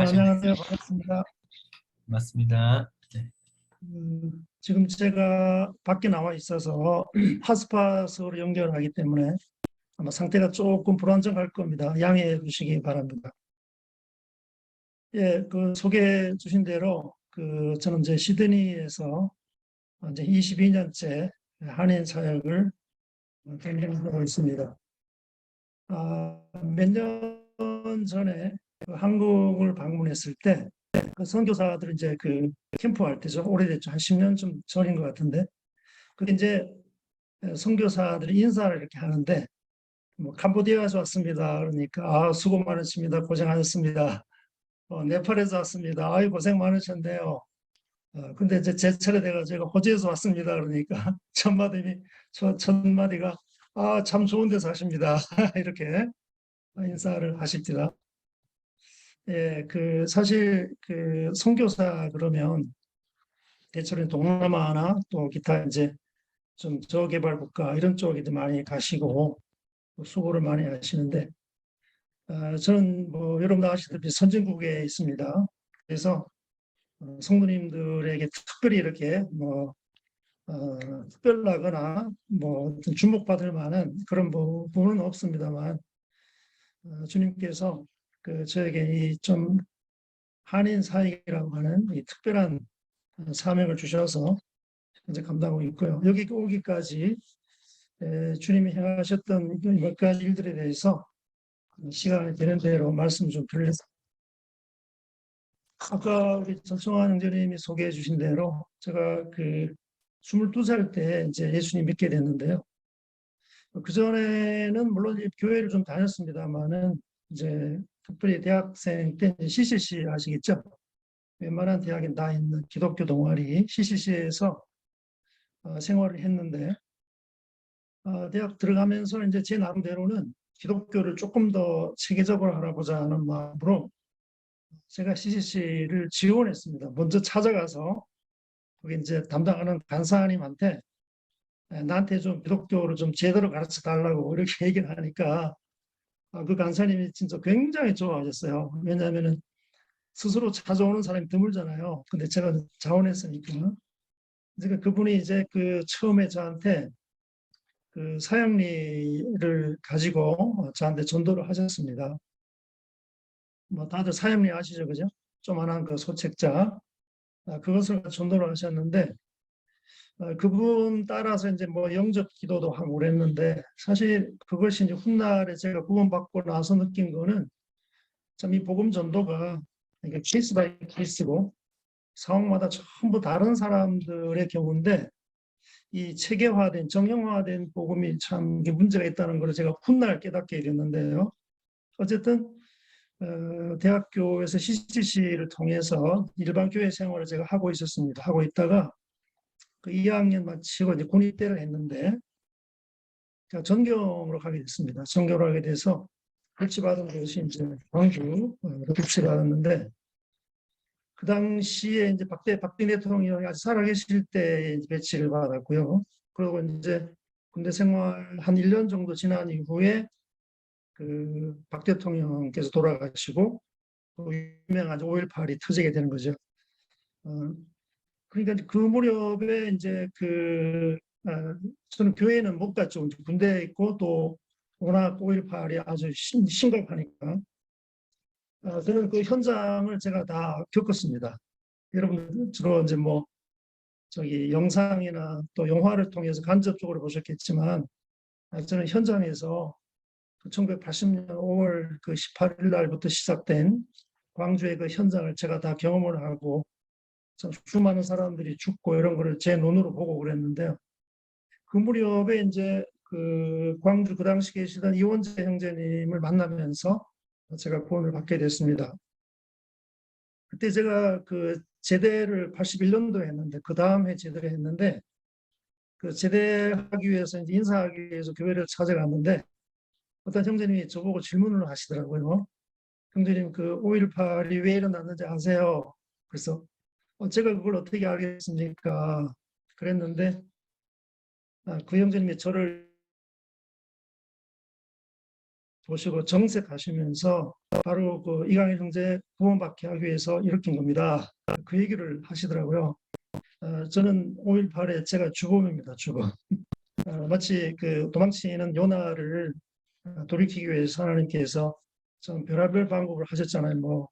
안녕하세요. 반갑습니다. 맞습니다. 네. 지금 제가 밖에 나와 있어서 핫스팟으로 연결하기 때문에 아마 상태가 조금 불안정할 겁니다. 양해해 주시기 바랍니다. 예, 그 소개해 주신 대로 저는 이제 시드니에서 이제 22년째 한인 사역을 담당하고 있습니다. 몇 년 전에 한국을 방문했을 때 그 선교사들 이제 그 캠프할 때죠. 오래됐죠. 한 10년쯤 전인 것 같은데. 그게 이제 선교사들이 인사를 이렇게 하는데 뭐 캄보디아에서 왔습니다. 그러니까 수고 많으십니다. 고생하셨습니다. 네팔에서 왔습니다. 아유 고생 많으셨네요. 근데 이제 제 차례 돼가 제가 호주에서 왔습니다. 그러니까 첫 마디가 참 좋은 데서 하십니다. 이렇게 인사를 하십니다. 예, 사실 선교사 그러면 대체로 동남아나 또 기타 이제 좀 저개발 국가 이런 쪽에 많이 가시고 수고를 많이 하시는데 저는 뭐 여러분 아시다시피 선진국에 있습니다. 그래서 성도님들에게 특별히 이렇게 뭐 특별하거나 뭐 주목받을 만한 그런 부분은 없습니다만 주님께서 저에게 이 좀 한인 사역이라고 하는 이 특별한 사명을 주셔서 현재 감당하고 있고요. 여기 오기까지 주님이 행하셨던 몇 가지 일들에 대해서 시간이 되는 대로 말씀 좀 드리겠습니다. 아까 우리 전청환 형제님이 소개해 주신 대로 제가 22살 때 이제 예수님 믿게 됐는데요. 그전에는 물론 교회를 좀 다녔습니다만은 이제 특별히 대학생 때 CCC 아시겠죠? 웬만한 대학에 나 있는 기독교 동아리 CCC에서 생활을 했는데 대학 들어가면서 이제 제 나름대로는 기독교를 조금 더 체계적으로 알아보자 하는 마음으로 제가 CCC를 지원했습니다. 먼저 찾아가서 거기 이제 담당하는 간사님한테 나한테 좀 기독교를 좀 제대로 가르쳐 달라고 이렇게 얘기를 하니까 그 간사님이 진짜 굉장히 좋아하셨어요. 왜냐하면은 스스로 찾아오는 사람이 드물잖아요. 근데 제가 자원했으니까. 그러니까 그분이 이제 처음에 저한테 사형리를 가지고 저한테 전도를 하셨습니다. 뭐 다들 사형리 아시죠, 그죠? 조만한 소책자 그것을 전도를 하셨는데 그분 따라서 이제 뭐 영접 기도도 하고 그랬는데 사실 그것이 이제 훗날에 제가 구원받고 나서 느낀 거는 참 이 복음 전도가 그러니까 케이스 바이 케이스고 상황마다 전부 다른 사람들의 경우인데 이 체계화된 정형화된 복음이 참 문제가 있다는 걸 제가 훗날 깨닫게 됐는데요. 어쨌든 대학교에서 CCC를 통해서 일반 교회 생활을 제가 하고 있었습니다. 하고 있다가 2학년 마치고 이제 군입대를 했는데 제가 전경으로 가게 됐습니다. 전경을 하게 돼서 배치받은 곳이 이제 광주로 배치받았는데 그 당시에 이제 박정희 대통령이 아직 살아계실 때 배치를 받았고요. 그리고 이제 군대 생활 한 1년 정도 지난 이후에 박 대통령께서 돌아가시고 유명한 5.18이 터지게 되는 거죠. 그러니까 그 무렵에 이제 저는 교회는 못 갔죠. 군대에 있고 또 워낙 5.18이 아주 심각하니까. 저는 그 현장을 제가 다 겪었습니다. 여러분 주로 이제 뭐 영상이나 또 영화를 통해서 간접적으로 보셨겠지만 저는 현장에서 1980년 5월 18일 날부터 시작된 광주의 현장을 제가 다 경험을 하고 참 수많은 사람들이 죽고 이런 거를 제 눈으로 보고 그랬는데요. 그 무렵에 이제 광주 그 당시 계시던 이원재 형제님을 만나면서 제가 구원을 받게 됐습니다. 그때 제가 제대를 81년도에 했는데 그 다음 해 제대를 했는데 제대하기 위해서 이제 인사하기 위해서 교회를 찾아갔는데 어떤 형제님이 저보고 질문을 하시더라고요. 형제님 5.18이 왜 일어났는지 아세요? 그래서 제가 그걸 어떻게 알겠습니까? 그랬는데 그 형제님이 저를 보시고 정색하시면서 바로 그 이강일 형제 구원받게 하기 위해서 일으킨 겁니다. 그 얘기를 하시더라고요. 저는 5.18에 제가 주범입니다. 주범. 마치 그 도망치는 요나를 돌이키기 위해서 하나님께서 좀 별의별 방법을 하셨잖아요. 뭐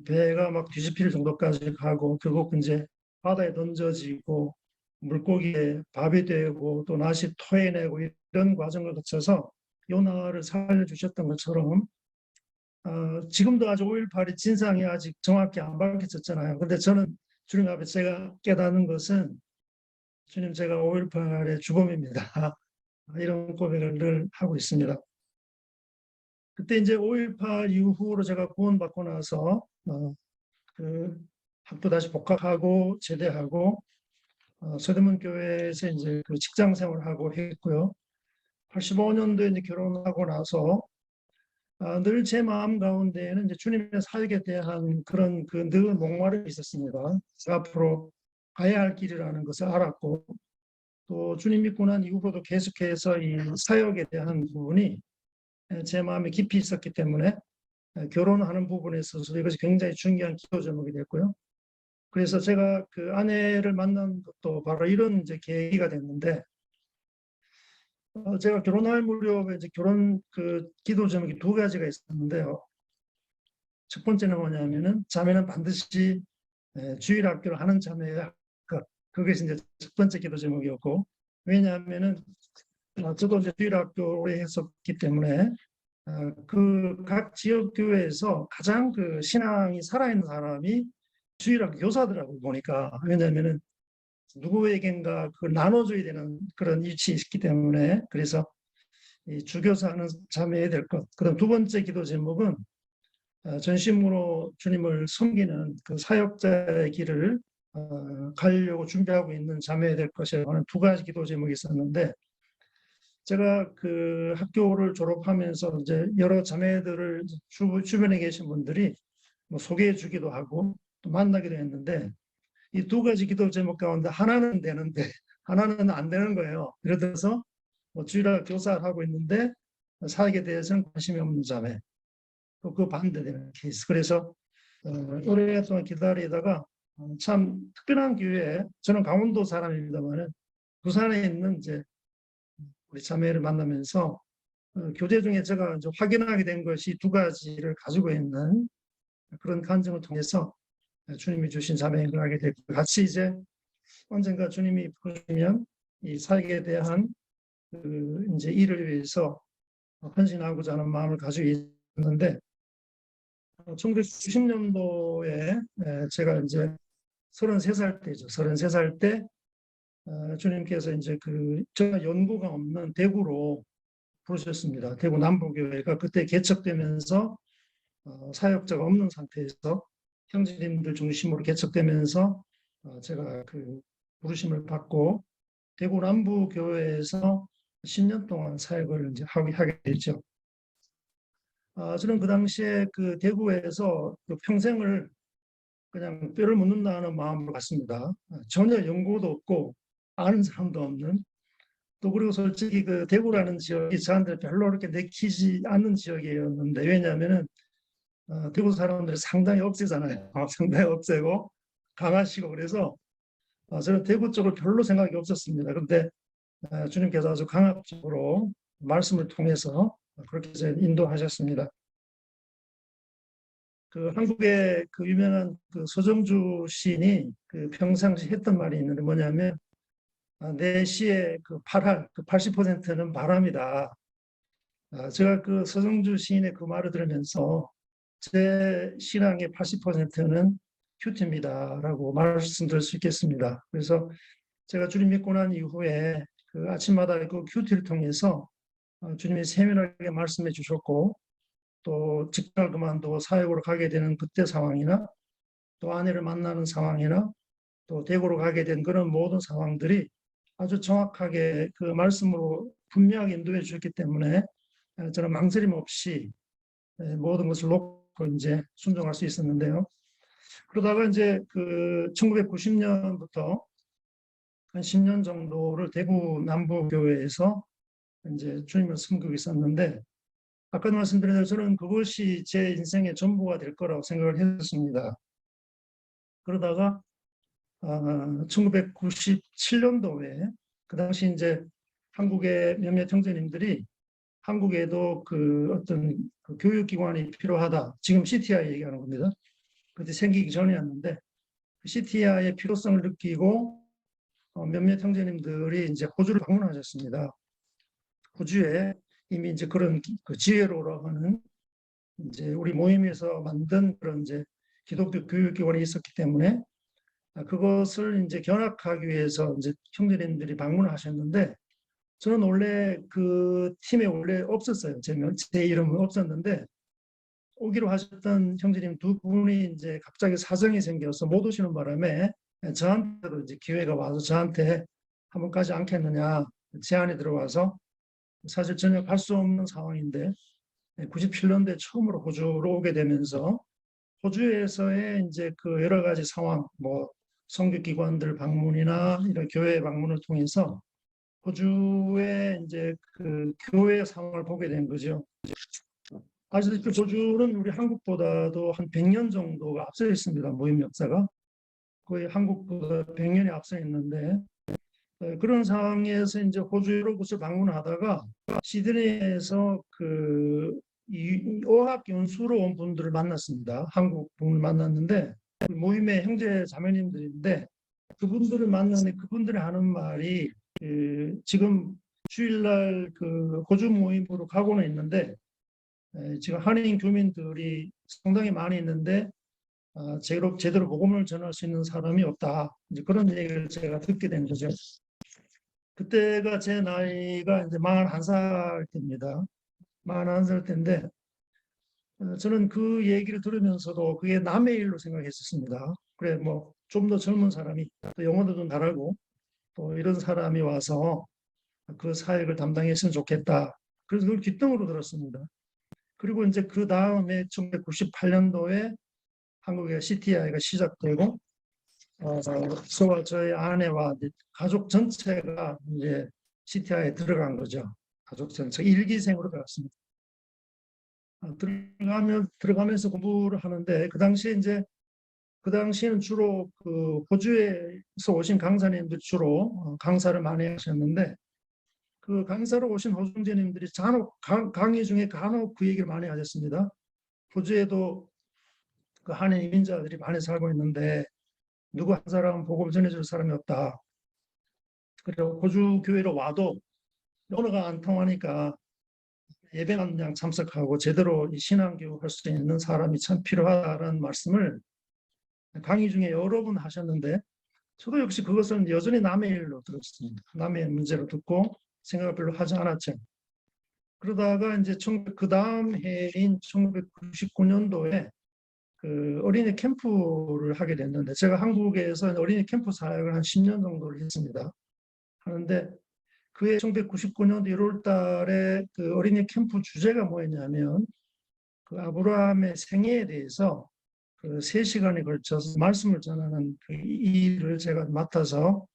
배가 막 뒤집힐 정도까지 가고 결국 이제 바다에 던져지고 물고기에 밥이 되고 또 낫이 토해내고 이런 과정을 거쳐서 요나를 살려주셨던 것처럼 지금도 아직 5.18이 진상이 아직 정확히 안 밝혀졌잖아요. 근데 저는 주님 앞에 제가 깨닫는 것은 주님 제가 5.18의 주범입니다. 이런 고백을 늘 하고 있습니다. 그때 이제 5.18 이후로 제가 구원받고 나서 그 학교 다시 복학하고 제대하고 서대문 교회에서 이제 그 직장 생활하고 했고요. 85년도에 이제 결혼하고 나서 늘 제 마음 가운데에는 이제 주님의 사역에 대한 그런 그 늘 목마름이 있었습니다. 앞으로 가야 할 길이라는 것을 알았고 또 주님 믿고 난 이후로도 계속해서 이 사역에 대한 부분이 제 마음에 깊이 있었기 때문에 결혼하는 부분에 있어서 이것이 굉장히 중요한 기도 제목이 됐고요. 그래서 제가 그 아내를 만난 것도 바로 이런 이제 계기가 됐는데 제가 결혼할 무렵에 이제 결혼 그 기도 제목이 두 가지가 있었는데요. 첫 번째는 뭐냐면은 자매는 반드시 주일 학교를 하는 자매야. 그게 이제 첫 번째 기도 제목이었고 왜냐하면은 저도 이제 주일 학교 오래 했었기 때문에 그 각 지역 교회에서 가장 그 신앙이 살아있는 사람이 주일학교 교사더라고 보니까 왜냐하면은 누구에겐가 그걸 나눠줘야 되는 그런 위치에 있기 때문에 그래서 이 주교사는 자매해야 될 것. 그다음 두 번째 기도 제목은 전심으로 주님을 섬기는 그 사역자의 길을 가려고 준비하고 있는 자매해야 될 것이라고 하는 두 가지 기도 제목이 있었는데 제가 그 학교를 졸업하면서 이제 여러 자매들을 주변에 계신 분들이 뭐 소개해 주기도 하고 또 만나기도 했는데 이 두 가지 기도 제목 가운데 하나는 되는데 하나는 안 되는 거예요. 예를 들어서 뭐 주일학 교사를 하고 있는데 사역에 대해서는 관심이 없는 자매 또 그 반대되는 케이스. 그래서 오랫동안 기다리다가 참 특별한 기회에 저는 강원도 사람입니다만은 부산에 있는 이제 우리 자매를 만나면서 교제 중에 제가 이제 확인하게 된 것이 두 가지를 가지고 있는 그런 간증을 통해서 주님이 주신 자매인 걸 알게 됐고 같이 이제 언젠가 주님이 부르시면 이 사역에 대한 그 이제 일을 위해서 헌신하고자 하는 마음을 가지고 있는데 1990년도에 제가 이제 33살 때죠. 33살 때 주님께서 이제 그 제가 연고가 없는 대구로 부르셨습니다. 대구 남부교회가 그때 개척되면서 사역자가 없는 상태에서 형제님들 중심으로 개척되면서 제가 그 부르심을 받고 대구 남부교회에서 10년 동안 사역을 이제 하게 됐죠. 저는 그 당시에 그 대구에서 그 평생을 그냥 뼈를 묻는다는 마음으로 갔습니다. 전혀 연고도 없고 아는 사람도 없는 또 그리고 솔직히 그 대구라는 지역이 저한테 별로 그렇게 내키지 않는 지역이었는데 왜냐하면은 대구 사람들이 상당히 억세잖아요. 상당히 억세고 강하시고 그래서 저는 대구 쪽을 별로 생각이 없었습니다. 그런데 주님께서 아주 강압적으로 말씀을 통해서 그렇게 인도하셨습니다. 그 한국의 그 유명한 그 서정주 시인이 그 평상시 했던 말이 있는데 뭐냐면 내 시의 그 8할, 그 80%는 바람이다. 제가 그 서정주 시인의 그 말을 들으면서 제 신앙의 80%는 큐티입니다라고 말씀드릴 수 있겠습니다. 그래서 제가 주님 믿고 난 이후에 그 아침마다 그 큐티를 통해서 주님이 세밀하게 말씀해 주셨고 또 직장을 그만두고 사역으로 가게 되는 그때 상황이나 또 아내를 만나는 상황이나 또 대구로 가게 된 그런 모든 상황들이 아주 정확하게 그 말씀으로 분명하게 인도해 주셨기 때문에 저는 망설임 없이 모든 것을 놓고 이제 순종할 수 있었는데요. 그러다가 이제 그 1990년부터 한 10년 정도를 대구 남부교회에서 이제 주님을 섬기고 있었는데 아까 말씀드린 대로 저는 그것이 제 인생의 전부가 될 거라고 생각을 했습니다. 그러다가 1997년도에 그 당시 이제 한국의 몇몇 형제님들이 한국에도 그 어떤 그 교육기관이 필요하다. 지금 CTI 얘기하는 겁니다. 그때 생기기 전이었는데 CTI의 필요성을 느끼고 몇몇 형제님들이 이제 호주를 방문하셨습니다. 호주에 이미 이제 그런 그 지혜로라고 하는 이제 우리 모임에서 만든 그런 이제 기독교 교육기관이 있었기 때문에 그것을 이제 견학하기 위해서 이제 형제님들이 방문하셨는데 저는 원래 그 팀에 원래 없었어요. 제 이름은 없었는데 오기로 하셨던 형제님 두 분이 이제 갑자기 사정이 생겨서 못 오시는 바람에 저한테도 이제 기회가 와서 저한테 한번 가지 않겠느냐 제안이 들어와서 사실 전혀 갈 수 없는 상황인데 97년도에 처음으로 호주로 오게 되면서 호주에서의 이제 그 여러 가지 상황, 뭐 선교기관들 방문이나 이런 교회 방문을 통해서 호주의 이제 그 교회 상황을 보게 된 거죠. 아시다시피 호주는 우리 한국보다도 한 100년 정도가 앞서 있습니다. 모임 역사가 거의 한국보다 100년이 앞서 있는데 그런 상황에서 이제 호주 여러 곳을 방문하다가 시드니에서 그 어학 연수로 온 분들을 만났습니다. 한국 분을 만났는데 모임의 형제 자매님들인데 그분들을 만나는데 그분들이 하는 말이 지금 주일날 그 호주 모임으로 가고는 있는데 지금 한인 교민들이 상당히 많이 있는데 제대로 복음을 전할 수 있는 사람이 없다. 이제 그런 얘기를 제가 듣게 된 거죠. 그때가 제 나이가 이제 41살 때입니다. 41살 때인데 저는 그 얘기를 들으면서도 그게 남의 일로 생각했었습니다. 그래 뭐 좀 더 젊은 사람이 또 영어도 좀 잘하고 또 이런 사람이 와서 그 사역을 담당했으면 좋겠다. 그래서 그걸 귓등으로 들었습니다. 그리고 이제 그 다음에 1998년도에 한국의 CTI가 시작되고 저와 저희 아내와 가족 전체가 이제 CTI에 들어간 거죠. 가족 전체 일기생으로 들어갔습니다. 들어가면서 공부를 하는데 그 당시에는 주로 그 호주에서 오신 강사님들 주로 강사를 많이 하셨는데 그 강사로 오신 호주님들이 강의 중에 간혹 그 얘기를 많이 하셨습니다. 호주에도 그 한인 이민자들이 많이 살고 있는데 누구 한 사람 복음을 전해줄 사람이 없다. 그리고 호주 교회로 와도 언어가 안 통하니까 예배만 그냥 참석하고 제대로 신앙교육 할 수 있는 사람이 참 필요하다는 말씀을 강의 중에 여러 번 하셨는데 저도 역시 그것은 여전히 남의 일로 들었습니다. 남의 문제로 듣고 생각을 별로 하지 않았죠. 그러다가 이제 그 다음 해인 1999년도에 그 어린이 캠프를 하게 됐는데 제가 한국에서 어린이 캠프 사역을 한 10년 정도를 했습니다. 하는데 그해 1999년 1월 달에 그 어린이 캠프 주제가 뭐였냐면 그 아브라함의 생애에 대해서 그 3시간에 걸쳐서 말씀을 전하는 그 일을 제가 맡아서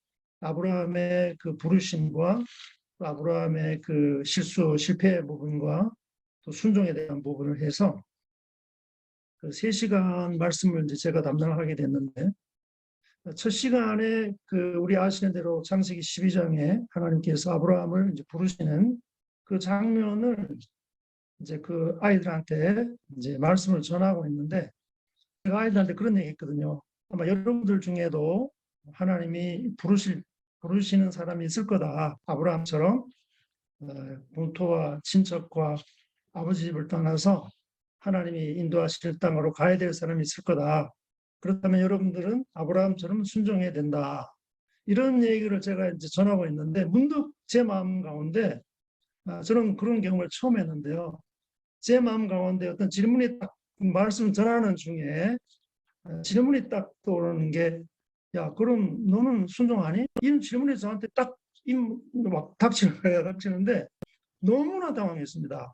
아브라함의 그 부르심과 아브라함의 그 실패 부분과 또 순종에 대한 부분을 해서 그 3시간 말씀을 이제 제가 담당하게 됐는데 첫 시간에 그 우리 아시는 대로 창세기 12장에 하나님께서 아브라함을 이제 부르시는 그 장면을 이제 그 아이들한테 이제 말씀을 전하고 있는데 제가 아이들한테 그런 얘기 했거든요. 아마 여러분들 중에도 하나님이 부르시는 사람이 있을 거다. 아브라함처럼 본토와 친척과 아버지 집을 떠나서 하나님이 인도하실 땅으로 가야 될 사람이 있을 거다. 그렇다면 여러분들은 아브라함처럼 순종해야 된다. 이런 얘기를 제가 이제 전하고 있는데 문득 제 마음 가운데 저는 그런 경험을 처음 했는데요. 제 마음 가운데 어떤 질문이 딱 말씀 전하는 중에 질문이 딱 떠오르는 게 야, 그럼 너는 순종하니? 이런 질문이 저한테 딱 막 닥치는 거예요. 닥치는데 너무나 당황했습니다.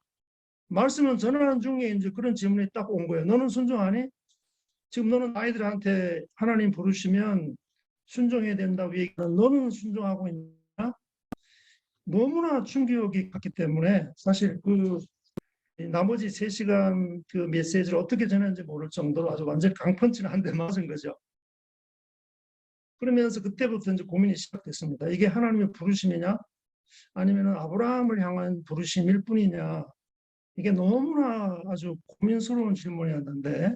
말씀을 전하는 중에 이제 그런 질문이 딱 온 거예요. 너는 순종하니? 지금 너는 아이들한테 하나님 부르시면 순종해야 된다고 얘기하는 너는 순종하고 있나? 너무나 충격이 갔기 때문에 사실 그 이 나머지 3시간 그 메시지를 어떻게 전했는지 모를 정도로 아주 완전 강펀치를 한 대 맞은 거죠. 그러면서 그때부터 이제 고민이 시작됐습니다. 이게 하나님의 부르심이냐? 아니면 아브라함을 향한 부르심일 뿐이냐? 이게 너무나 아주 고민스러운 질문이었는데,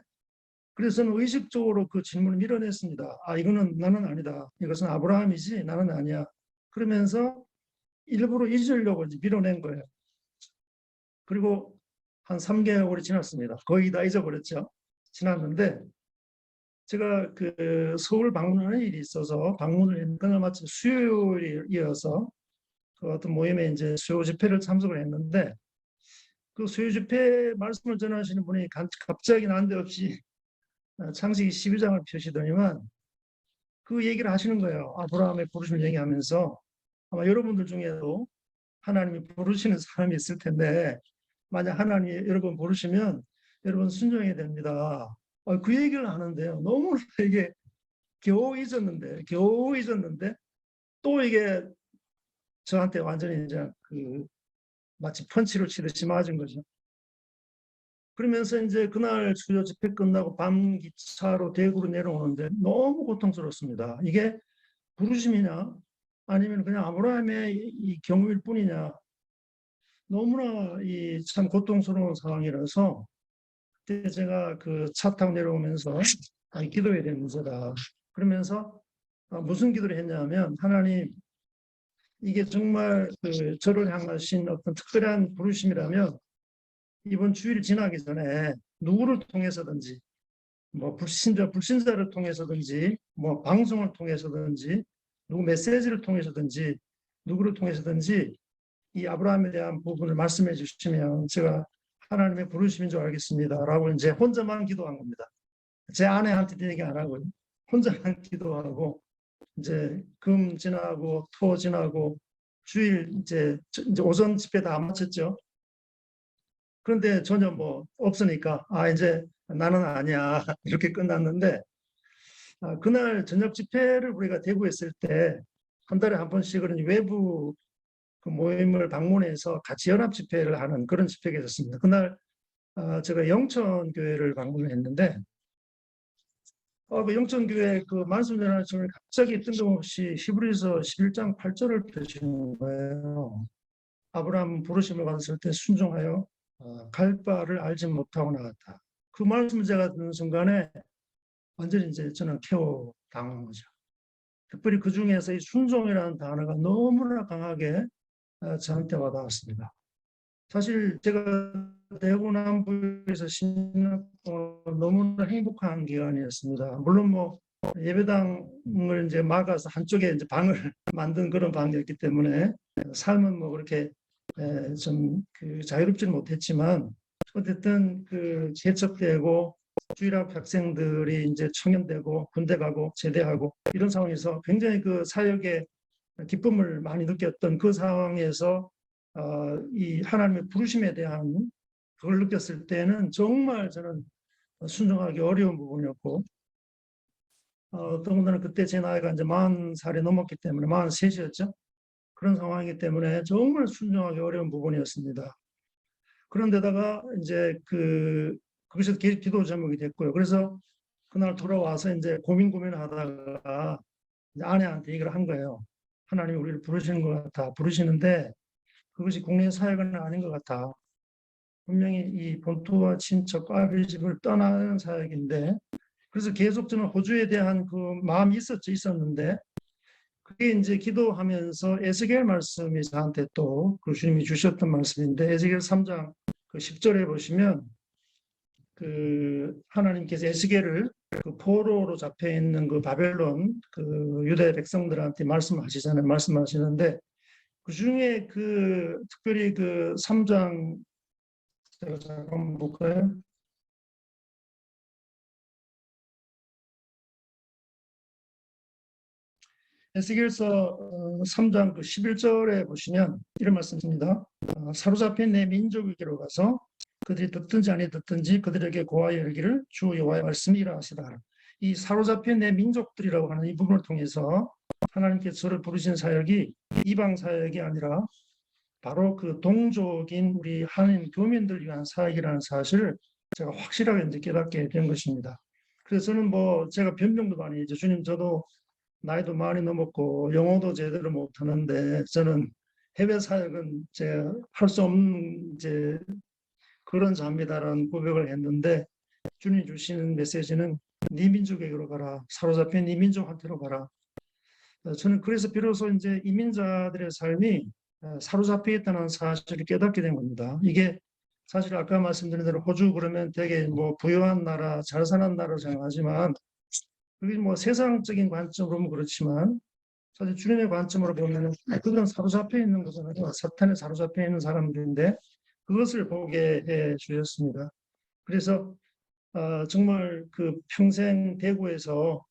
그래서 저는 의식적으로 그 질문을 밀어냈습니다. 아, 이거는 나는 아니다. 이것은 아브라함이지 나는 아니야. 그러면서 일부러 잊으려고 밀어낸 거예요. 그리고 한 3개월이 지났습니다. 거의 다 잊어버렸죠. 지났는데 제가 그 서울 방문하는 일이 있어서 방문을 했는데 그날 마침 수요일이어서 그 어떤 모임에 이제 수요 집회를 참석을 했는데 그 수요 집회 말씀을 전하시는 분이 갑자기 난데없이 창세기 12장을 펴시더니만 그 얘기를 하시는 거예요. 아브라함의 부르심을 얘기하면서 아마 여러분들 중에도 하나님이 부르시는 사람이 있을 텐데 만약 하나님이 여러분 부르시면 여러분 순종해야 됩니다. 그 얘기를 하는데요. 너무나 이게 겨우 잊었는데 또 이게 저한테 완전히 이제 그 마치 펀치를 치듯이 맞은 거죠. 그러면서 이제 그날 수요 집회 끝나고 밤 기차로 대구로 내려오는데 너무 고통스럽습니다. 이게 부르심이냐 아니면 그냥 아브라함의 이 경우일 뿐이냐 너무나 이 참 고통스러운 상황이라서 그때 제가 그 차 타고 내려오면서 기도해야 되는 문제다. 그러면서 무슨 기도를 했냐면 하나님 이게 정말 그 저를 향하신 어떤 특별한 부르심이라면 이번 주일 지나기 전에 누구를 통해서든지 뭐 불신자를 통해서든지 뭐 방송을 통해서든지 누구 메시지를 통해서든지 누구를 통해서든지 이 아브라함에 대한 부분을 말씀해 주시면 제가 하나님의 부르심인 줄 알겠습니다. 라고 이제 혼자만 기도한 겁니다. 제 아내한테 얘기 안 하고요. 혼자만 기도하고 이제 금 지나고 토 지나고 주일 이제 오전 집회 다 마쳤죠. 그런데 전혀 뭐 없으니까 이제 나는 아니야 이렇게 끝났는데 그날 저녁 집회를 우리가 대구에 있을 때 한 달에 한 번씩은 외부 그 모임을 방문해서 같이 연합 집회를 하는 그런 집회가 있었습니다. 그날 제가 영천교회를 방문을 했는데 그 영천교회 그 말씀 전하시는 갑자기 뜬금없이 히브리서 11장 8절을 펴시는 거예요. 아브라함 부르심을 받았을 때 순종하여 갈 바를 알지 못하고 나갔다. 그 말씀을 제가 듣는 순간에 완전히 이제 저는 KO 당한 거죠. 특별히 그 중에서 이 순종이라는 단어가 너무나 강하게 저한테 와닿았습니다. 사실 제가 대구 남부에서 10년 동안 너무나 행복한 기간이었습니다. 물론 뭐 예배당을 이제 막아서 한쪽에 이제 방을 만든 그런 방이었기 때문에 삶은 뭐 그렇게 좀 그 자유롭지는 못했지만 어쨌든 그 개척되고 주일학 학생들이 이제 청년되고 군대 가고 제대하고 이런 상황에서 굉장히 그 사역의 기쁨을 많이 느꼈던 그 상황에서 이 하나님의 부르심에 대한 그걸 느꼈을 때는 정말 저는 순종하기 어려운 부분이었고 더군다나 그때 제 나이가 이제 40살이 넘었기 때문에 43이었죠. 그런 상황이기 때문에 정말 순종하기 어려운 부분이었습니다. 그런데다가 이제 거기서 기도 제목이 됐고요. 그래서 그날 돌아와서 이제 고민하다가 이제 아내한테 얘기를 한 거예요. 하나님이 우리를 부르시는 것 같아. 부르시는데 그것이 국내 사역은 아닌 것 같아. 분명히 이 본토와 친척, 아버지 집을 떠나는 사역인데 그래서 계속 저는 호주에 대한 그 마음이 있었는데 그게 이제 기도하면서 에스겔 말씀이 저한테 또 그 주님이 주셨던 말씀인데 에스겔 3장 그 10절에 보시면 그 하나님께서 에스겔을 그 포로로 잡혀 있는 그 바벨론 그 유대 백성들한테 말씀하시는데 그 중에 그 특별히 그 3장 제가 잠깐 볼까요? 에스겔서 3장 그 11절에 보시면 이런 말씀입니다. 사로잡힌 내 민족에게로 가서 그들이 듣든지 아니 듣든지 그들에게 고하여 이르기를 주 여호와의 말씀이 이러하시다. 이 사로잡힌 내 민족들이라고 하는 이 부분을 통해서 하나님께서 저를 부르신 사역이 이방 사역이 아니라 바로 그 동족인 우리 한인 교민들 위한 사역이라는 사실을 제가 확실하게 이제 깨닫게 된 것입니다. 그래서 저는 뭐 제가 변명도 많이 이제 주님 저도 나이도 많이 넘었고 영어도 제대로 못하는데 저는 해외 사역은 제가 할 수 없는 이제 그런 자입니다라는 고백을 했는데 주님 주시는 메시지는 네 민족에게로 가라. 사로잡힌 네 민족한테로 가라. 저는 그래서 비로소 이제 이민자들의 삶이 사로잡혀 있다는 사실을 깨닫게 된 겁니다. 이게 사실 아까 말씀드린 대로 호주 그러면 되게 뭐 부유한 나라, 잘 사는 나라로 생각하지만 그게 뭐 세상적인 관점으로 보면 그렇지만 사실 주님의 관점으로 보면 그들은 사로잡혀 있는 거잖아요. 사탄에 사로잡혀 있는 사람들인데 그것을 보게 해 주셨습니다. 그래서 정말 그 평생 대구에서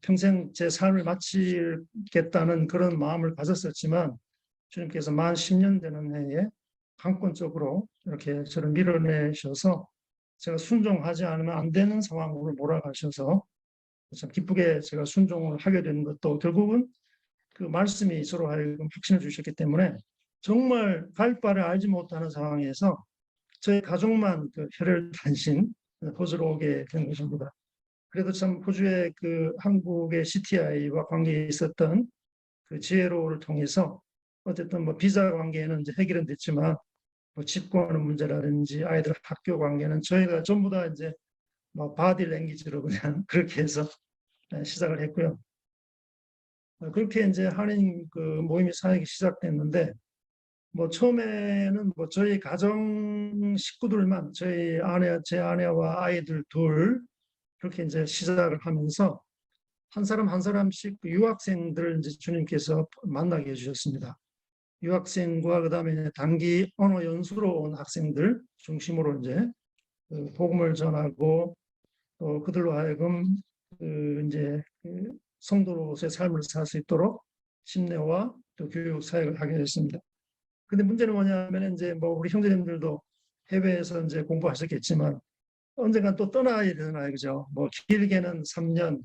평생 제 삶을 마치겠다는 그런 마음을 가졌었지만 주님께서 만 10년 되는 해에 강권적으로 이렇게 저를 밀어내셔서 제가 순종하지 않으면 안 되는 상황으로 몰아가셔서 참 기쁘게 제가 순종을 하게 된 것도 결국은 그 말씀이 서로 하여금 확신을 주셨기 때문에 정말 갈 바를 알지 못하는 상황에서 저희 가족만 그 혈혈단신 호주로 오게 된 것입니다. 그래도 참 호주의 그 한국의 CTI와 관계에 있었던 그 지혜로를 통해서 어쨌든 뭐 비자 관계는 이제 해결은 됐지만 뭐 집 구하는 문제라든지 아이들 학교 관계는 저희가 전부 다 이제 뭐 바디 랭귀지로 그냥 그렇게 해서 시작을 했고요. 그렇게 이제 한인 그 모임이 사역이 시작됐는데 뭐 처음에는 뭐 저희 가정 식구들만 저희 아내 제 아내와 아이들 둘 그렇게 이제 시작을 하면서 한 사람 한 사람씩 그 유학생들을 이제 주님께서 만나게 해주셨습니다. 유학생과 그다음에 단기 언어 연수로 온 학생들 중심으로 이제 그 복음을 전하고 또 그들로 하여금 그 이제 그 성도로서의 삶을 살 수 있도록 심려와 또 교육 사역을 하게 됐습니다. 근데 문제는 뭐냐면 이제 뭐 우리 형제님들도 해외에서 이제 공부하셨겠지만 언젠간 또 떠나야 되잖아요, 그죠? 뭐 길게는 3년,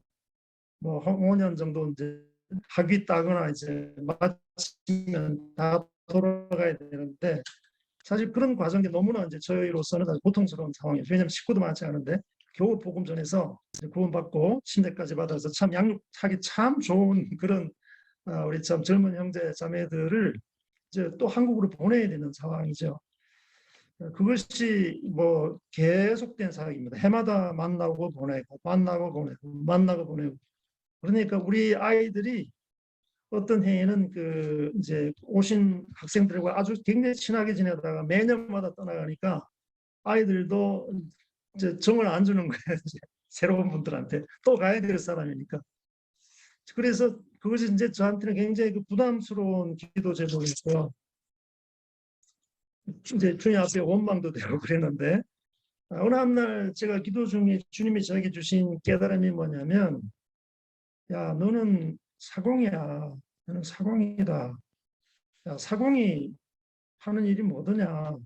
뭐 5년 정도 이제 학위 따거나 이제 마치면 다 돌아가야 되는데 사실 그런 과정이 너무나 이제 저희로서는 아주 고통스러운 상황이에요. 왜냐하면 식구도 많지 않은데 겨우 복음전에서 구원받고 침례까지 받아서 참 양육하기 참 좋은 그런 우리 참 젊은 형제 자매들을 이제 또 한국으로 보내야 되는 상황이죠. 그것이 뭐 계속된 사역입니다. 해마다 만나고 보내고 만나고 보내고 만나고 보내고 그러니까 우리 아이들이 어떤 해에는 그 이제 오신 학생들과 아주 굉장히 친하게 지내다가 매년마다 떠나가니까 아이들도 이제 정을 안 주는 거예요. 새로운 분들한테 또 가야 될 사람이니까. 그래서 그것이 이제 저한테는 굉장히 그 부담스러운 기도 제목이었어요. 이제 주님 앞에 원망도 되고 그랬는데 어느 한날 제가 기도 중에 주님이 저에게 주신 깨달음이 뭐냐면 야 너는 사공이야. 너는 사공이다. 야 사공이 하는 일이 뭐더냐.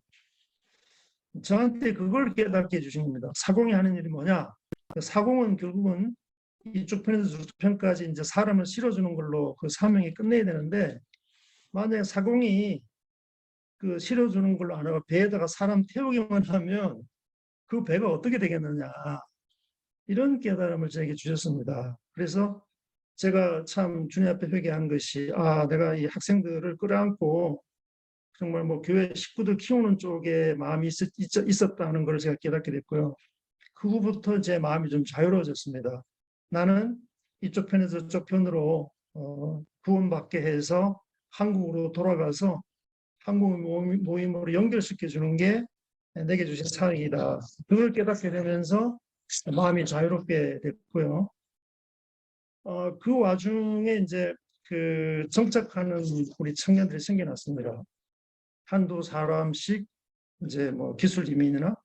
저한테 그걸 깨닫게 해주신 겁니다. 사공이 하는 일이 뭐냐. 사공은 결국은 이쪽 편에서 저쪽 편까지 이제 사람을 실어주는 걸로 그 사명이 끝내야 되는데 만약에 사공이 그 실어주는 걸로 안 하고 배에다가 사람 태우기만 하면 그 배가 어떻게 되겠느냐. 이런 깨달음을 저에게 주셨습니다. 그래서 제가 참 주님 앞에 회개한 것이 내가 이 학생들을 끌어안고 정말 뭐 교회 식구들 키우는 쪽에 마음이 있었다는 걸 제가 깨닫게 됐고요. 그 후부터 제 마음이 좀 자유로워졌습니다. 나는 이쪽 편에서 저쪽 편으로 구원받게 해서 한국으로 돌아가서 한국 모임으로 연결시켜 주는 게 내게 주신 사역이다. 그걸 깨닫게 되면서 마음이 자유롭게 됐고요. 그 와중에 이제 그 정착하는 우리 청년들이 생겨났습니다. 한두 사람씩 이제 뭐 기술 이민이나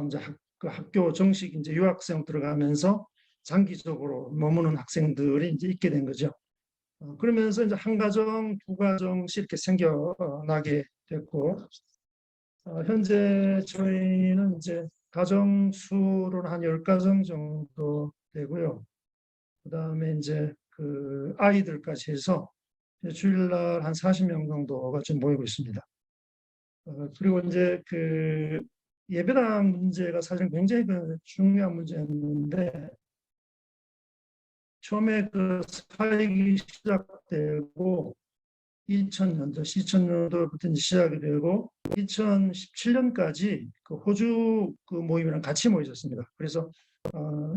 이제 그 학교 정식 이제 유학생 들어가면서 장기적으로 머무는 학생들이 이제 있게 된 거죠. 그러면서 이제 한 가정, 두 가정씩 이렇게 생겨나게 됐고, 현재 저희는 이제 가정 수로는 한 10가정 정도 되고요. 그 다음에 이제 그 아이들까지 해서 주일날 한 40명 정도가 지금 모이고 있습니다. 그리고 이제 그 예배당 문제가 사실 굉장히 중요한 문제였는데, 처음에 그 사역이 시작되고 2000년도부터 이제 시작이 되고 2017년까지 그 호주 그 모임이랑 같이 모였습니다. 그래서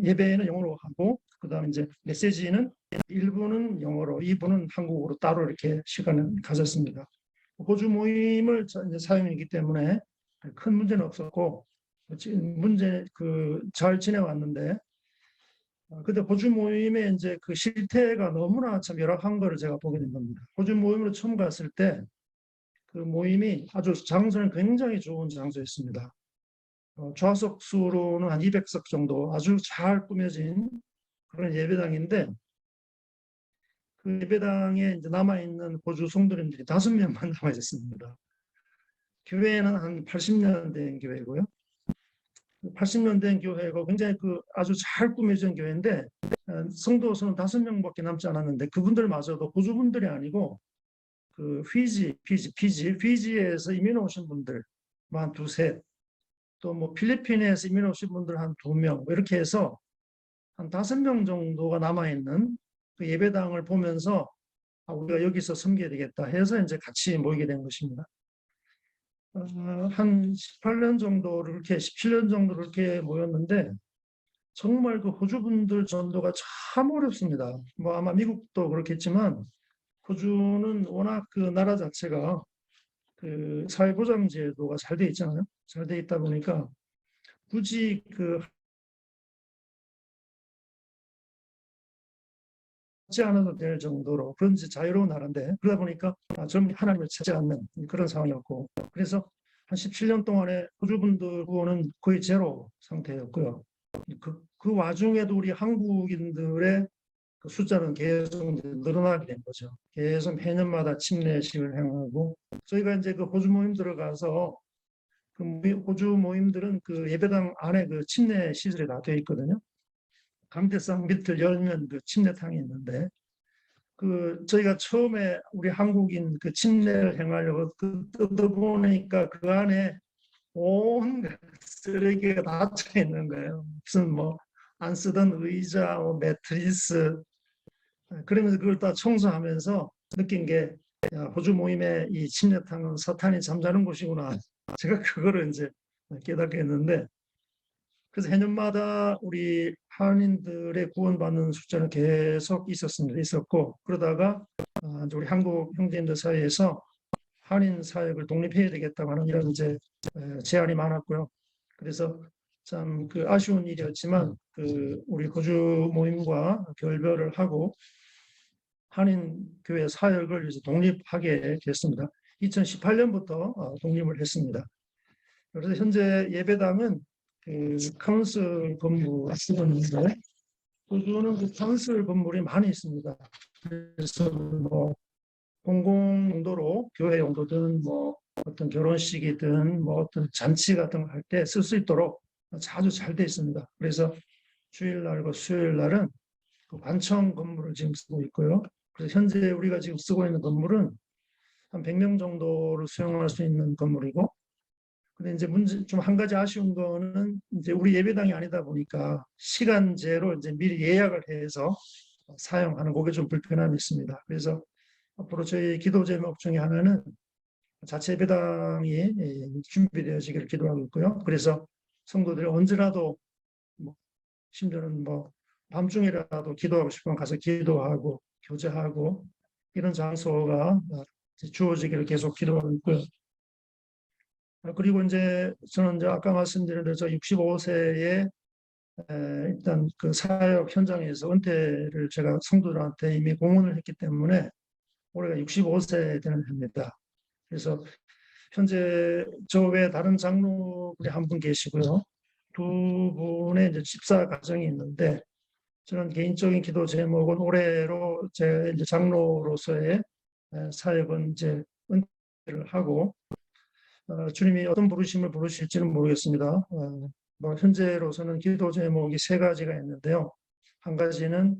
예배는 영어로 하고, 그다음에 이제 메시지는 일부는 영어로, 일부는 한국어로 따로 이렇게 시간을 가졌습니다. 호주 모임을 이제 사용이기 때문에 큰 문제는 없었고, 문제 잘 지내왔는데, 근데 호주 모임의 이제 그 실태가 너무나 참 열악한 거를 제가 보게 된 겁니다. 호주 모임으로 처음 갔을 때 그 모임이 아주 장소는 굉장히 좋은 장소였습니다. 좌석 수로는 한 200석 정도 아주 잘 꾸며진 그런 예배당인데, 그 예배당에 이제 남아있는 호주 성도님들이 5명만 남아 있었습니다. 교회는 한 80년 된 교회고요. 80년 된 교회고 굉장히 아주 잘 꾸며진 교회인데, 성도 수는 5명밖에 남지 않았는데, 그분들마저도 호주 분들이 아니고 그 피지에서 이민 오신 분들 한 두셋, 또 뭐 필리핀에서 이민 오신 분들 한 2명, 이렇게 해서 한 5명 정도가 남아있는 그 예배당을 보면서 우리가 여기서 섬겨야 되겠다 해서 이제 같이 모이게 된 것입니다. 한 18년 정도를 이렇게 17년 정도를 이렇게 모였는데, 정말 그 호주 분들 전도가 참 어렵습니다. 뭐 아마 미국도 그렇겠지만 호주는 워낙 그 나라 자체가 그 사회보장제도가 잘 돼 있잖아요. 잘 돼 있다 보니까 굳이 하지 않아도 될 정도로 그런 자유로운 나라인데, 그러다 보니까 좀 하나님을 찾지 않는 그런 상황이었고, 그래서 한 17년 동안에 호주 분들 구호는 거의 제로 상태였고요. 그 와중에도 우리 한국인들의 그 숫자는 계속 늘어나게 된 거죠. 계속 해년마다 침례식을 행하고, 저희가 이제 그 호주 모임 들어가서 그 호주 모임들은 그 예배당 안에 그 침례 시설이 다 되어 있거든요. 강대상 밑을 열면 그 침례탕이 있는데, 저희가 처음에 우리 한국인 그 침례를 행하려고 뜯어보니까 그 안에 온갖 쓰레기가 다 차 있는 거예요. 무슨 뭐 안 쓰던 의자, 뭐 매트리스, 그러면서 그걸 다 청소하면서 느낀 게, 호주 모임의 이 침례탕은 사탄이 잠자는 곳이구나. 제가 그거를 이제 깨닫게 했는데, 그래서 해년마다 우리 한인들의 구원받는 숫자는 계속 있었고, 그러다가 우리 한국 형제님들 사이에서 한인 사역을 독립해야 되겠다고 하는 이런 이제 제안이 많았고요. 그래서 참 아쉬운 일이었지만 우리 호주 모임과 결별을 하고 한인 교회 사역을 이제 독립하게 됐습니다. 2018년부터 독립을 했습니다. 그래서 현재 예배당은 카운슬 건물을 쓰고 있는데, 호주는 그 카운슬 건물이 많이 있습니다. 그래서 뭐 공공 용도로, 교회 용도든 뭐 어떤 결혼식이든 뭐 어떤 잔치 같은 거 할 때 쓸 수 있도록 아주 잘 돼 있습니다. 그래서 주일날과 수요일날은 그 관청 건물을 지금 쓰고 있고요. 그래서 현재 우리가 지금 쓰고 있는 건물은 한 100명 정도를 수용할 수 있는 건물이고, 근데 이제 좀 한 가지 아쉬운 거는 이제 우리 예배당이 아니다 보니까 시간제로 이제 미리 예약을 해서 사용하는 그게 좀 불편함이 있습니다. 그래서 앞으로 저희 기도 제목 중에 하나는 자체 예배당이 준비되어지기를 기도하고 있고요. 그래서 성도들이 언제라도 심지어는 뭐 밤중이라도 기도하고 싶으면 가서 기도하고 교제하고 이런 장소가 주어지기를 계속 기도하고 있고요. 그리고 이제 저는 이제 아까 말씀드린 대로 65세에 일단 그 사역 현장에서 은퇴를 제가 성도들한테 이미 공언을 했기 때문에 올해가 65세 되는 해입니다. 그래서 현재 저 외에 다른 장로들이 한 분 계시고요. 2분의 이제 집사 가정이 있는데, 저는 개인적인 기도 제목은 올해로 제 이제 장로로서의 사역은 이제 은퇴를 하고, 주님이 어떤 부르심을 부르실지는 모르겠습니다. 뭐 현재로서는 기도 제목이 3가지가 있는데요. 한 가지는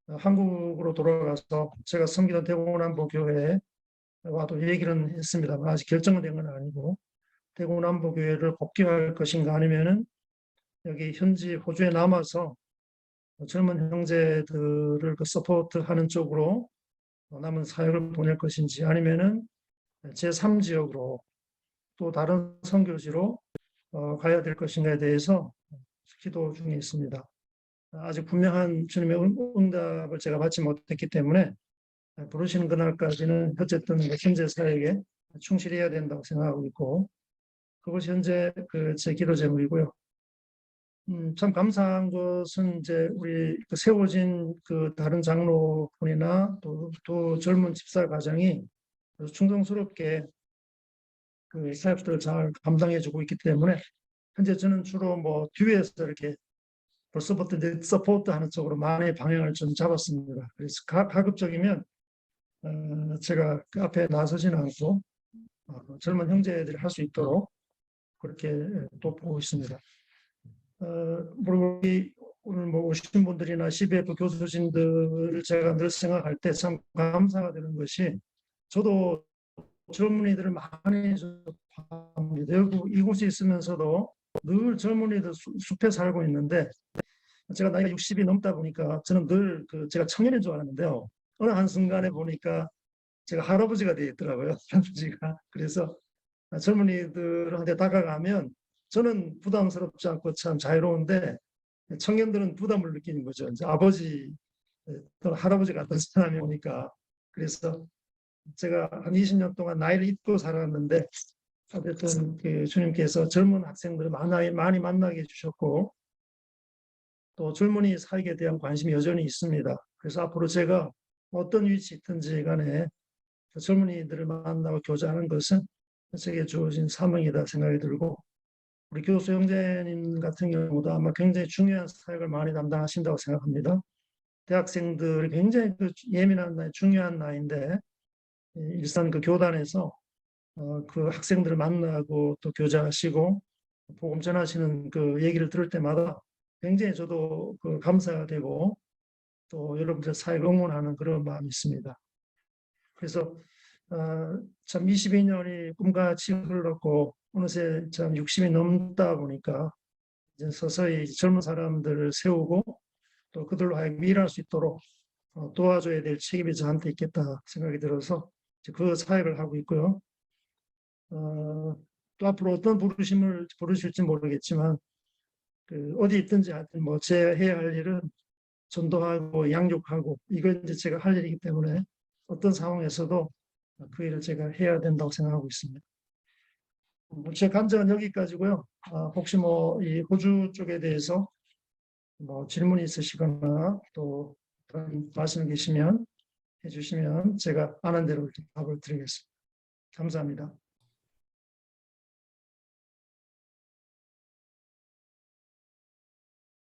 한국으로 돌아가서 제가 섬기던 대구남부 교회에 와도 얘기는 했습니다만 아직 결정은 된 건 아니고 대구남부교회를 복귀할 것인가 아니면은 여기 현지 호주에 남아서 젊은 형제들을 그 서포트하는 쪽으로 남은 사역을 보낼 것인지 아니면은 제3지역으로 또 다른 선교지로 가야 될 것인가에 대해서 기도 중에 있습니다. 아직 분명한 주님의 응답을 제가 받지 못했기 때문에 부르시는 그날까지는 어쨌든 현재 사역에 충실해야 된다고 생각하고 있고 그것이 현재 제 기도 제목이고요. 참 감사한 것은 이제 우리 세워진 다른 장로분이나 또 젊은 집사 가정이 충성스럽게 사역들을 잘 감당해주고 있기 때문에 현재 저는 주로 뭐 뒤에서 이렇게 벌써부터 이제 서포트하는 쪽으로 많이 방향을 좀 잡았습니다. 그래서 가급적이면 제가 그 앞에 나서지는 않고 젊은 형제들이 할 수 있도록 그렇게 돕고 있습니다. 우리 오늘 뭐 오신 분들이나 CBF 교수진들을 제가 늘 생각할 때 참 감사가 되는 것이 저도 젊은이들을 많이 접합니다. 여기 이곳에 있으면서도 늘 젊은이들 숲에 살고 있는데 제가 나이가 60이 넘다 보니까 저는 늘 제가 청년인 줄 알았는데요. 어느 한순간에 보니까 제가 할아버지가 되어 있더라고요. 할아버지가. 그래서 젊은이들한테 다가가면 저는 부담스럽지 않고 참 자유로운데 청년들은 부담을 느끼는 거죠. 이제 아버지 또 할아버지 같은 사람이 오니까. 그래서 제가 한 20년 동안 나이를 잊고 살았는데 어쨌든 주님께서 젊은 학생들을 많이 만나게 해주셨고 또 젊은이 사역에 대한 관심이 여전히 있습니다. 그래서 앞으로 제가 어떤 위치에 있든지 간에 젊은이들을 만나고 교제하는 것은 제게 주어진 사명이다 생각이 들고 우리 교수 형제님 같은 경우도 아마 굉장히 중요한 사역을 많이 담당하신다고 생각합니다. 대학생들이 굉장히 예민한 나이, 중요한 나이인데 일산 교단에서 그 학생들을 만나고 또 교제하시고 복음 전하시는 얘기를 들을 때마다 굉장히 저도 감사가 되고 또 여러분들 사역 응원하는 그런 마음이 있습니다. 그래서 참 22년이 꿈같이 흘렀고 어느새 참 60이 넘다 보니까 이제 서서히 젊은 사람들을 세우고 또 그들로 하여금 일할 수 있도록 도와줘야 될 책임이 저한테 있겠다 생각이 들어서 그 사역을 하고 있고요. 또 앞으로 어떤 부르심을 부르실지 모르겠지만 어디 있든지 하여튼 뭐 제 해야 할 일은 전도하고 양육하고 이걸 이제 제가 할 일이기 때문에 어떤 상황에서도 그 일을 제가 해야 된다고 생각하고 있습니다. 제 간증은 여기까지고요. 혹시 뭐 이 호주 쪽에 대해서 뭐 질문이 있으시거나 또 그런 말씀 계시면 해주시면 제가 아는 대로 답을 드리겠습니다. 감사합니다.